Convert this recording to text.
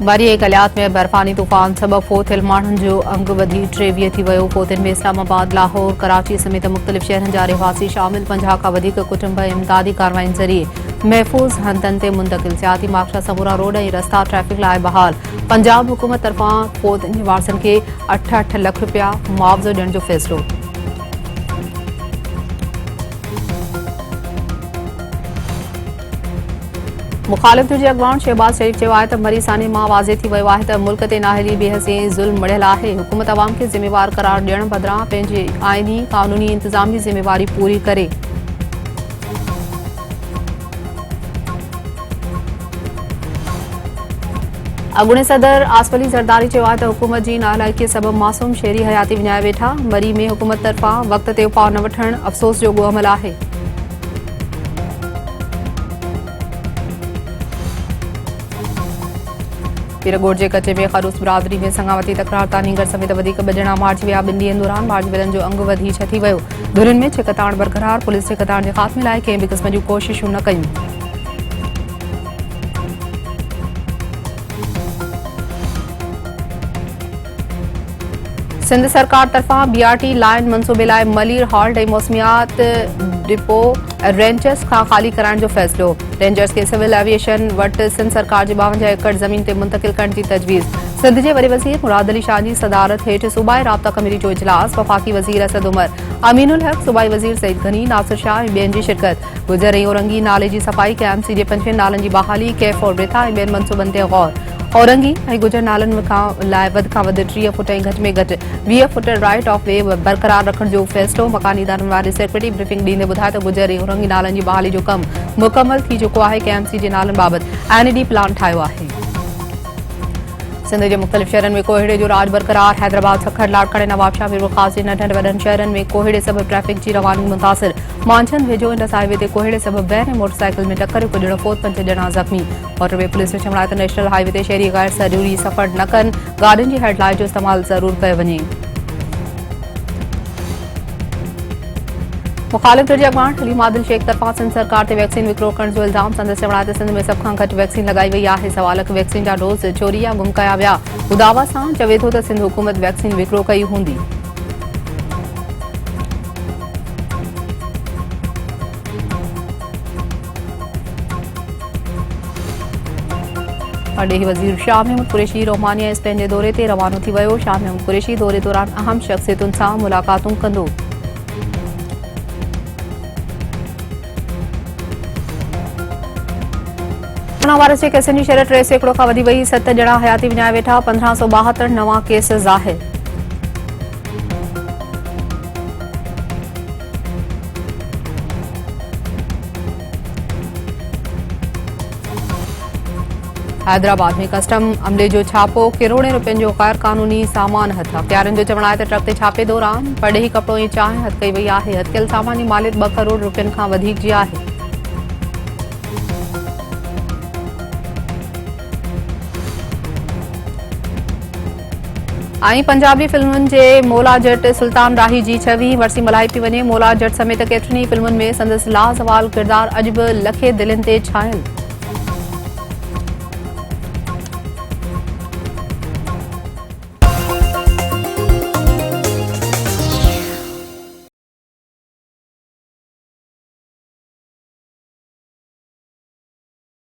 Worry कलियात में बर्फानी तूफ़ान सबब फोत थियल माण्हुनि जो अंग वधी 23 थी वियो। फोतियुनि में इस्लामाबाद, लाहौर, कराची समेत मुख़्तलिफ़ शहरनि जा रहिवासी शामिल। 50 खां वधीक कुटुंब इमदादी कार्रवाइनि ज़रिए महफ़ूज़ हंधनि ते मुंतक़िल। सियाती मार्कशा समूरा रोड ऐं रस्ता ट्रैफ़िक लाइ बहाल। पंजाब हुकूमत तरफ़ां फोतियुनि जे वारसनि खे 8-8 लख रुपया मुआवज़ो ॾियण जो फ़ैसिलो। मुखालिफ़ जे अॻवान शहबाज़ शरीफ़ चयो आहे त मरीसानी मां वाज़े थी वियो आहे त मुल्क ते नाअहली बेहसी ऐं ज़ुल्म मढ़ियल आहे। हुकूमत अवाम खे ज़िम्मेवार करार ॾियण बदिरां पंहिंजी आइनी, क़ानूनी, इंतिज़ामी ज़िम्मेवारी पूरी करे। अॻूणे सदर आसिफ अली ज़रदारी चयो आहे त हुकूमत जी नाअहलाईअ सबबि मासूम शहरी हयाती विञाए वेठा। मरी में हुकूमत तरफ़ां वक़्त ते उपाउ न वठणु अफ़सोस जोॻो अमल आहे। पीरगोट जे कचे में खरूस बिरादरी में संगावती तकरार तानीगर समेत वधीक ॿ ॼणा मारिजी विया। 2 ॾींहनि दौरान मारिजी जो अंग वधी छ थी वियो। धुरियुनि में छिकताण बरक़रार। पुलिस छिकताण जे ख़ात्मे लाइ कंहिं बि क़िस्म जूं कोशिशूं न कयूं। सिंध सरकार तरफ़ां BRT लाइन मनसूबे लाइ मलीर हॉल्ट ऐं मौसमियात डिपो रेंजर्स खां ख़ाली कराइण जो फ़ैसिलो। रेंजर्स खे सिविल एविएशन वटि सिंध सरकार जी 52 एकड़ ज़मीन ते मुंतक़िल करण जी तजवीज़। सिंध जे वॾे वज़ीर मुराद अली शाह जी सदारत हेठि सूबाई राब्ता कमेटी जो इजलास। वफ़ाक़ी वज़ीर असद उमर, अमीनुल हक़, सूबाई वज़ीर सईद गनी, नासिर शाह ऐं ॿियनि जी शिरकत। गुजर ऐं औरंगी नाले जी सफ़ाई, KMC जे 25 नालनि जी बहाली, कैफ और रिथा ऐं ॿियनि मनसूबनि ते गौर। औरंगी ऐं गुजर नालनि लाइ वधि खां वधि 30 फुट ऐं घटि में घटि 20 फुट राइट ऑफ वे बरक़रार रखण जो फ़ैसिलो। मकानी इदारनि वारे सेक्रेटरी ब्रीफिंग ॾींदे ॿुधायो त गुजर ऐं औरंगी नालनि जी बहाली जो कमु मुकमल थी चुको आहे। KMC जे नालनि बाबति NED प्लान ठाहियो आहे। सिंध जे मुख़्तलिफ़ शहरनि में कोहीड़े जो राज बरक़रार। हैदराबाद, सखर, लाड़काणे, नवाबशाह, फ़िरोज़ाबाद जे नंढनि वॾनि शहरनि में कोहीड़े सबबि ट्रैफ़िक जी रवानी मुतासिर। मांझंदि वेझो इंडस हाईवे ते कोहीड़े सबबि वैन ऐं मोटरसाइकिल में टक्कर। हिकु ॼणो फोत, 5 ॼणा ज़ख़्मी। मोटरवे पुलिस ने चवण त नेशनल हाईवे ते शहरी गैर ज़रूरी सफ़र न कनि। गाॾियुनि जी हेडलाइट जो इस्तेमालु ज़रूरु कयो वञे। मुखालिफ़ जे अॻवान हलीम आदिल शेख तरफ़ां सिंध सरकार ते वैक्सीन विकिरो करण जो इल्ज़ाम। संदसि चवण आहे त सिंध में सभ खां घटि वैक्सीन लॻाई वई आहे। सवाल कि वैक्सीन जा डोज़ चोरी या गुम कया विया। हू दावा सां चवे थो त सिंध हुकूमत वैक्सीन विकिरो कई हूंदी। परॾेही वज़ीर शाह महमूद कुरैशी रोमानिया स्पेन जे दौरे ते रवानो थी वियो। शाह महमूद कुरैशी दौरे दौरान अहम शख़्सियतुनि सां मुलाक़ातूं कंदो। कोरोना वायरस जे केसनि जी शरह 3 सैकड़ो खां वधी वई। 7 ॼणा हयाती विञाए वेठा। 1572 नवां केस ज़ाहिर। हैदराबाद में कस्टम अमले जो छापो। करोड़ें रुपयनि जो गैर क़ानूनी सामान हथ। हथियारनि जो चवण आहे त ट्रक ते छापे दौरान परॾेही कपिड़ो ऐं चांहि हथ कई वई आहे। हथियल सामान जी मालियत 2 करोड़ रुपयनि खां वधीक जी आहे। ऐं पंजाबी फिल्मुनि जे मौला जट सुल्तान राही जी 26वीं वरसी मल्हाई पई वञे। मौला जट समेत केतिरनि ई फिल्मुनि में संदसि लाज़वाल किरदार अॼु बि लखे दिलनि ते छायल।